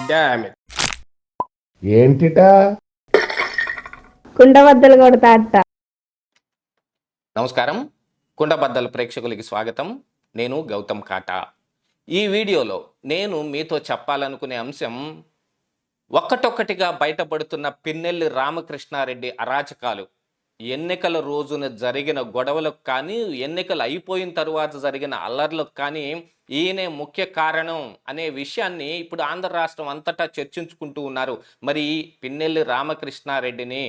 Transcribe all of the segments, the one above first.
Damn it. ఏంటిటా కుండబద్దలు కొడతా అత్త. నమస్కారం, కుండబద్దల ప్రేక్షకులకి స్వాగతం. నేను గౌతమ్ కాటా. ఈ వీడియోలో నేను మీతో చెప్పాలనుకునే అంశం ఒక్కటొక్కటిగా బయటపడుతున్న పిన్నెల్లి రామకృష్ణారెడ్డి అరాచకాలు. ఎన్నికల రోజున జరిగిన గొడవలకు కానీ, ఎన్నికలు అయిపోయిన తరువాత జరిగిన అల్లర్లకు కానీ ఈయనే ముఖ్య కారణం అనే విషయాన్ని ఇప్పుడు ఆంధ్ర రాష్ట్రం అంతటా చర్చించుకుంటూ ఉన్నారు. మరి పిన్నెల్లి రామకృష్ణారెడ్డిని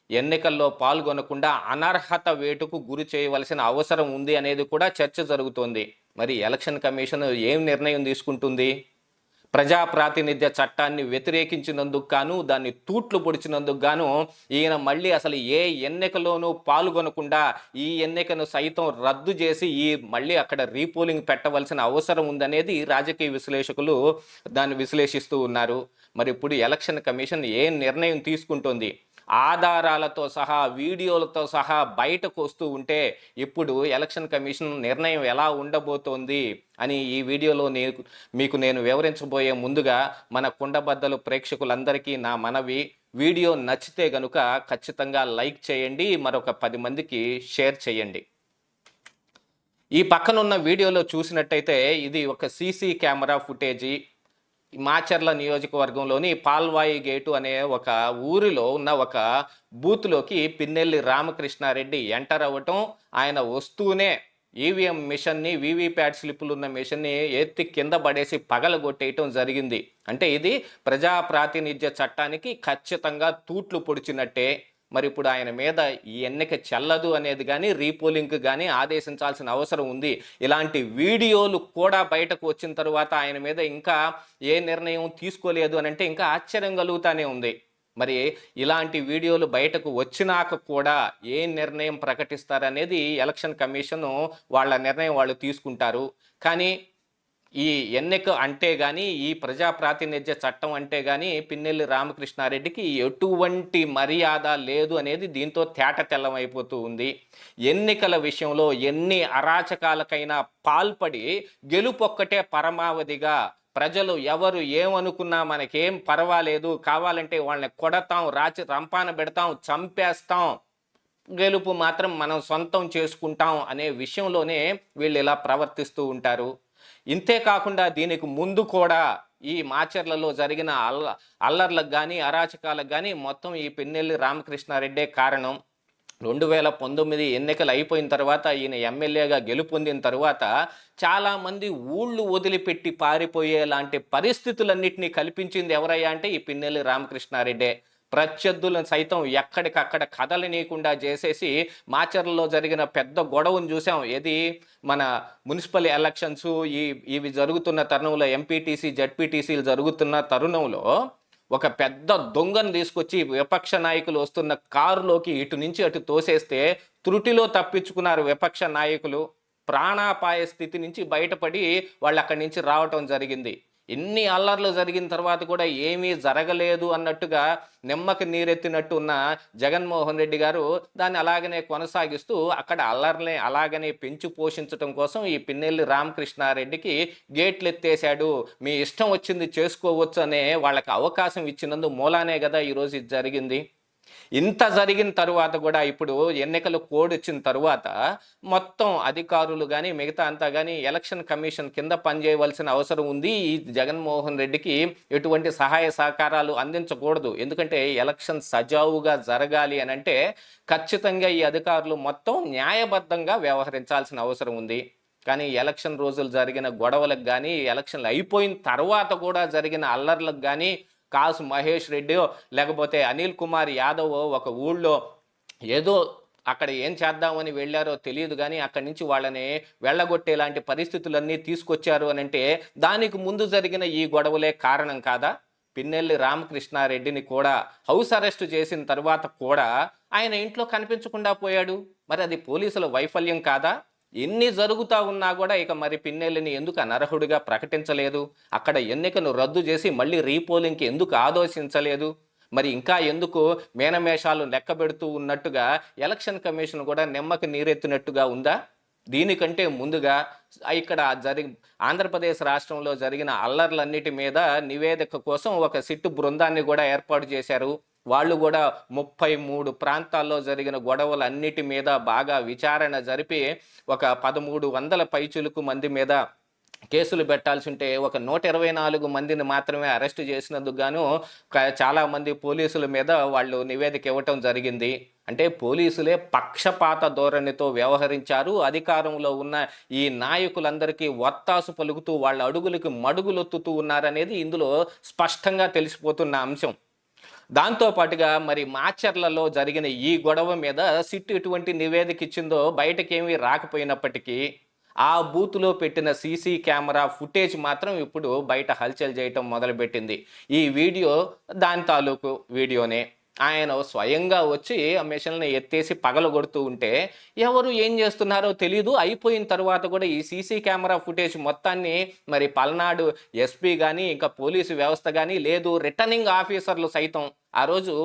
ఎన్నికల్లో పాల్గొనకుండా అనర్హత వేటుకు గురి చేయవలసిన అవసరం ఉంది అనేది కూడా చర్చ జరుగుతోంది. మరి ఎలక్షన్ కమిషన్ ఏం నిర్ణయం తీసుకుంటుంది? ప్రజా ప్రాతినిధ్య చట్టాన్ని వ్యతిరేకించినందుకు గాను, దాన్ని తూట్లు పొడిచినందుకు గాను ఈయన మళ్ళీ అసలు ఏ ఎన్నికలోనూ పాల్గొనకుండా ఈ ఎన్నికను సైతం రద్దు చేసి మళ్ళీ అక్కడ రీపోలింగ్ పెట్టవలసిన అవసరం ఉందనేది రాజకీయ విశ్లేషకులు దాన్ని విశ్లేషిస్తూ ఉన్నారు. మరి ఇప్పుడు ఎలక్షన్ కమిషన్ ఏ నిర్ణయం తీసుకుంటుంది? ఆధారాలతో సహా, వీడియోలతో సహా బయటకు వస్తూ ఉంటే ఇప్పుడు ఎలక్షన్ కమిషన్ నిర్ణయం ఎలా ఉండబోతోంది అని ఈ వీడియోలో మీకు నేను వివరించబోయే ముందుగా మన కుండబద్దలు ప్రేక్షకులందరికీ నా మనవి, వీడియో నచ్చితే గనుక ఖచ్చితంగా లైక్ చేయండి, మరొక 10 మందికి షేర్ చేయండి. ఈ పక్కనున్న వీడియోలో చూసినట్టయితే ఇది ఒక సీసీ కెమెరా ఫుటేజీ. మాచర్ల నియోజకవర్గంలోని పాల్వాయి గేటు అనే ఒక ఊరిలో ఉన్న ఒక బూత్లోకి పిన్నెల్లి రామకృష్ణారెడ్డి ఎంటర్ అవ్వటం, ఆయన వస్తూనే ఈవీఎం మిషన్ని, వీవీప్యాట్ స్లిప్పులు ఉన్న మిషన్ని ఎత్తి కింద పడేసి పగలగొట్టేయటం జరిగింది. అంటే ఇది ప్రజా ప్రాతినిధ్య చట్టానికి ఖచ్చితంగా తూట్లు పొడిచినట్టే. మరి ఇప్పుడు ఆయన మీద ఈ ఎన్నిక చెల్లదు అనేది కానీ, రీపోలింగ్ కానీ ఆదేశించాల్సిన అవసరం ఉంది. ఇలాంటి వీడియోలు కూడా బయటకు వచ్చిన తర్వాత ఆయన మీద ఇంకా ఏ నిర్ణయం తీసుకోలేదు అని అంటే ఇంకా ఆశ్చర్యం కలుగుతానే ఉంది. మరి ఇలాంటి వీడియోలు బయటకు వచ్చినాక కూడా ఏ నిర్ణయం ప్రకటిస్తారనేది ఎలక్షన్ కమిషన్ వాళ్ళ నిర్ణయం వాళ్ళు తీసుకుంటారు. కానీ ఈ ఎన్నిక అంటే కానీ, ఈ ప్రజా ప్రాతినిధ్య చట్టం అంటే కానీ పిన్నెల్లి రామకృష్ణారెడ్డికి ఎటువంటి మర్యాద లేదు అనేది దీంతో తేట తెల్లమైపోతూ ఉంది. ఎన్నికల విషయంలో ఎన్ని అరాచకాలకైనా పాల్పడి గెలుపొక్కటే పరమావధిగా, ప్రజలు ఎవరు ఏమనుకున్నా మనకేం పర్వాలేదు, కావాలంటే వాళ్ళని కొడతాం, రంపాన పెడతాం, చంపేస్తాం, గెలుపు మాత్రం మనం సొంతం చేసుకుంటాం అనే విషయంలోనే వీళ్ళు ఇలా ప్రవర్తిస్తూ ఉంటారు. ఇంతే కాకుండా దీనికి ముందు కూడా ఈ మాచర్లలో జరిగిన అల్లర్లకు కానీ, అరాచకాలకు కానీ మొత్తం ఈ పిన్నెల్లి రామకృష్ణారెడ్డే కారణం. 2019 ఎన్నికలు అయిపోయిన తర్వాత, ఈయన ఎమ్మెల్యేగా గెలుపొందిన తర్వాత చాలామంది ఊళ్ళు వదిలిపెట్టి పారిపోయేలాంటి పరిస్థితులన్నింటినీ కల్పించింది ఎవరయ్యా అంటే ఈ పిన్నెల్లి రామకృష్ణారెడ్డే. ప్రత్యర్థులను సైతం ఎక్కడికక్కడ కదలనీయకుండా చేసేసి మాచర్లలో జరిగిన పెద్ద గొడవను చూసాం. ఏది మన మున్సిపల్ ఎలక్షన్స్ ఇవి జరుగుతున్న తరుణంలో, ఎంపీటీసీ జడ్పీటీసీలు జరుగుతున్న తరుణంలో ఒక పెద్ద దొంగను తీసుకొచ్చి విపక్ష నాయకులు వస్తున్న కారులోకి ఇటు నుంచి అటు తోసేస్తే త్రుటిలో తప్పించుకున్నారు విపక్ష నాయకులు. ప్రాణాపాయ స్థితి నుంచి బయటపడి వాళ్ళు అక్కడి నుంచి రావటం జరిగింది. ఇన్ని అల్లర్లు జరిగిన తర్వాత కూడా ఏమీ జరగలేదు అన్నట్టుగా నిమ్మకి నీరెత్తినట్టు ఉన్న జగన్మోహన్ రెడ్డి గారు దాన్ని అలాగనే కొనసాగిస్తూ అక్కడ అల్లర్ని అలాగనే పెంచి పోషించడం కోసం ఈ పిన్నెల్లి రామకృష్ణారెడ్డికి గేట్లు ఎత్తేసాడు, మీ ఇష్టం వచ్చింది చేసుకోవచ్చు అనే వాళ్ళకి అవకాశం ఇచ్చినందు మూలానే కదా ఈరోజు ఇది జరిగింది. ఇంత జరిగిన తరువాత కూడా ఇప్పుడు ఎన్నికలు కోడ్ వచ్చిన తరువాత మొత్తం అధికారులు కానీ, మిగతా అంతా కానీ ఎలక్షన్ కమిషన్ కింద పనిచేయవలసిన అవసరం ఉంది. ఈ జగన్మోహన్ రెడ్డికి ఎటువంటి సహాయ సహకారాలు అందించకూడదు. ఎందుకంటే ఎలక్షన్ సజావుగా జరగాలి అని అంటే ఖచ్చితంగా ఈ అధికారులు మొత్తం న్యాయబద్ధంగా వ్యవహరించాల్సిన అవసరం ఉంది. కానీ ఎలక్షన్ రోజులు జరిగిన గొడవలకు కానీ, ఎలక్షన్లు అయిపోయిన తర్వాత కూడా జరిగిన అల్లర్లకు కానీ, కాసు మహేష్ రెడ్డి లేకపోతే అనిల్ కుమార్ యాదవ్ ఒక ఊళ్ళో ఏదో అక్కడ ఏం చేద్దామని వెళ్ళారో తెలియదు కానీ అక్కడి నుంచి వాళ్ళని వెళ్ళగొట్టేలాంటి పరిస్థితులన్నీ తీసుకొచ్చారు అని అంటే దానికి ముందు జరిగిన ఈ గొడవలే కారణం కాదా? పిన్నెల్లి రామకృష్ణారెడ్డిని కూడా హౌస్ అరెస్ట్ చేసిన తర్వాత కూడా ఆయన ఇంట్లో కనిపించకుండా పోయాడు. మరి అది పోలీసుల వైఫల్యం కాదా? ఎన్ని జరుగుతూ ఉన్నా కూడా ఇక మరి పిన్నెల్లిని ఎందుకు అనర్హుడిగా ప్రకటించలేదు? అక్కడ ఎన్నికను రద్దు చేసి మళ్ళీ రీపోలింగ్కి ఎందుకు ఆదేశించలేదు? మరి ఇంకా ఎందుకు మేనమేషాలు లెక్క పెడుతూ ఉన్నట్టుగా ఎలక్షన్ కమిషన్ కూడా నిమ్మకి నీరెత్తినట్టుగా ఉందా? దీనికంటే ముందుగా ఇక్కడ ఆంధ్రప్రదేశ్ రాష్ట్రంలో జరిగిన అల్లర్లన్నిటి మీద నివేదిక కోసం ఒక సిట్టు బృందాన్ని కూడా ఏర్పాటు చేశారు. వాళ్ళు కూడా 33 ప్రాంతాల్లో జరిగిన గొడవలన్నిటి మీద బాగా విచారణ జరిపి ఒక 1300 పైచులకు మంది మీద కేసులు పెట్టాల్సి ఉంటే ఒక 124 మందిని మాత్రమే అరెస్టు చేసినందుకు గాను చాలామంది పోలీసుల మీద వాళ్ళు నివేదిక ఇవ్వటం జరిగింది. అంటే పోలీసులే పక్షపాత ధోరణితో వ్యవహరించారు. అధికారంలో ఉన్న ఈ నాయకులందరికీ వత్తాసు పలుకుతూ వాళ్ళ అడుగులకి మడుగులొత్తుతూ ఉన్నారనేది ఇందులో స్పష్టంగా తెలిసిపోతున్న అంశం. దాంతోపాటుగా మరి మాచర్లలో జరిగిన ఈ గొడవ మీద సిట్ ఎటువంటి నివేదిక ఇచ్చిందో బయటకేమీ రాకపోయినప్పటికీ ఆ బూత్లో పెట్టిన సీసీ కెమెరా ఫుటేజ్ మాత్రం ఇప్పుడు బయట హల్చల్ చేయటం మొదలుపెట్టింది. ఈ వీడియో దాని తాలూకు వీడియోనే. ఆయన స్వయంగా వచ్చి ఆ మిషన్ని ఎత్తేసి పగలగొడుతూ ఉంటే ఎవరు ఏం చేస్తున్నారో తెలీదు. అయిపోయిన తర్వాత కూడా ఈ సీసీ కెమెరా ఫుటేజ్ మొత్తాన్ని మరి పల్నాడు ఎస్పీ కానీ ఇంకా పోలీసు వ్యవస్థ కానీ లేదు రిటర్నింగ్ ఆఫీసర్లు సైతం ఆ రోజు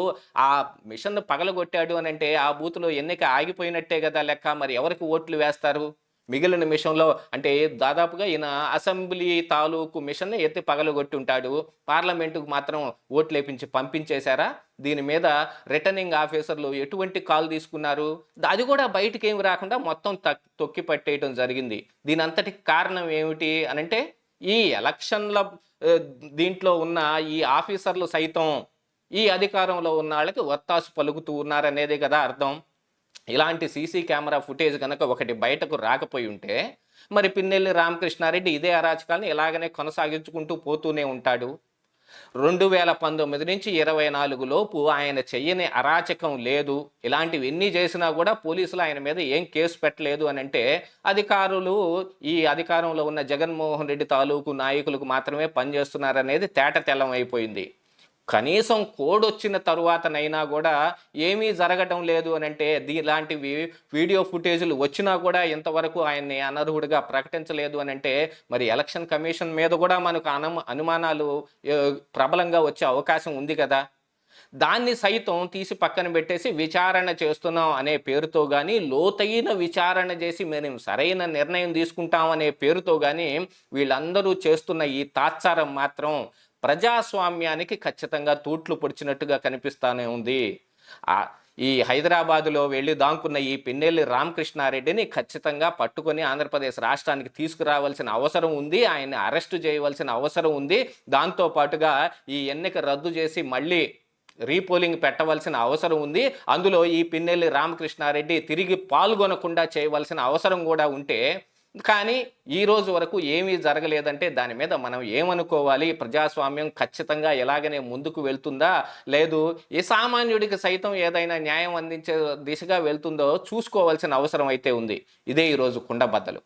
ఆ మిషన్ను పగలగొట్టాడు అని అంటే ఆ బూత్లో ఎన్నిక ఆగిపోయినట్టే కదా లెక్క. మరి ఎవరికి ఓట్లు వేస్తారు? మిగిలిన మిషన్లో అంటే దాదాపుగా ఈయన అసెంబ్లీ తాలూకు మిషన్ని ఎత్తి పగలగొట్టి ఉంటాడు. పార్లమెంటుకు మాత్రం ఓట్లు వేపించి పంపించేశారా? దీని మీద రిటర్నింగ్ ఆఫీసర్లు ఎటువంటి కాల్ తీసుకున్నారు? అది కూడా బయటికి ఏమి రాకుండా మొత్తం తొక్కి పట్టేయటం జరిగింది. దీని అంతటికి కారణం ఏమిటి అనంటే ఈ ఎలక్షన్ల దీంట్లో ఉన్న ఈ ఆఫీసర్లు సైతం ఈ అధికారంలో ఉన్న వాళ్ళకి ఒత్తాసు పలుకుతూ ఉన్నారనేదే కదా అర్థం. ఇలాంటి సీసీ కెమెరా ఫుటేజ్ కనుక ఒకటి బయటకు రాకపోయి ఉంటే మరి పిన్నెల్లి రామకృష్ణారెడ్డి ఇదే అరాచకాన్ని ఇలాగనే కొనసాగించుకుంటూ పోతూనే ఉంటాడు. 2019 నుంచి 24 లోపు ఆయన చెయ్యని అరాచకం లేదు. ఇలాంటివి ఎన్ని చేసినా కూడా పోలీసులు ఆయన మీద ఏం కేసు పెట్టలేదు అని అంటే అధికారులు ఈ అధికారంలో ఉన్న జగన్మోహన్ రెడ్డి తాలూకు నాయకులకు మాత్రమే పనిచేస్తున్నారనేది తేటతెల్లం అయిపోయింది. కనీసం కోడ్ వచ్చిన తరువాతనైనా కూడా ఏమీ జరగటం లేదు అని అంటే ఇలాంటివి వీడియో ఫుటేజీలు వచ్చినా కూడా ఇంతవరకు ఆయన్ని అనర్హుడిగా ప్రకటించలేదు అని అంటే మరి ఎలక్షన్ కమిషన్ మీద కూడా మనకు అనుమానాలు ప్రబలంగా వచ్చే అవకాశం ఉంది కదా. దాన్ని సైతం తీసి పక్కన పెట్టేసి విచారణ చేస్తున్నాం అనే పేరుతో కానీ లోతైన విచారణ చేసి మేము సరైన నిర్ణయం తీసుకుంటాం అనే పేరుతో కానీ వీళ్ళందరూ చేస్తున్న ఈ తాత్సారం మాత్రం ప్రజాస్వామ్యానికి ఖచ్చితంగా తూట్లు పొడిచినట్టుగా కనిపిస్తూనే ఉంది. ఈ హైదరాబాదులో వెళ్ళి దాంకున్న ఈ పిన్నెల్లి రామకృష్ణారెడ్డిని ఖచ్చితంగా పట్టుకొని ఆంధ్రప్రదేశ్ రాష్ట్రానికి తీసుకురావాల్సిన అవసరం ఉంది. ఆయన్ని అరెస్టు చేయవలసిన అవసరం ఉంది. దాంతోపాటుగా ఈ ఎన్నిక రద్దు చేసి మళ్ళీ రీపోలింగ్ పెట్టవలసిన అవసరం ఉంది. అందులో ఈ పిన్నెల్లి రామకృష్ణారెడ్డి తిరిగి పాల్గొనకుండా చేయవలసిన అవసరం కూడా ఉంటే కానీ ఈ రోజు వరకు ఏమీ జరగలేదంటే దాని మీద మనం ఏమనుకోవాలి? ప్రజాస్వామ్యం ఖచ్చితంగా ఎలాగనే ముందుకు వెళ్తుందా లేదు ఏ సామాన్యుడికి సైతం ఏదైనా న్యాయం అందించే దిశగా వెళ్తుందో చూసుకోవాల్సిన అవసరం అయితే ఉంది. ఇదే ఈరోజు కుండబద్దలు.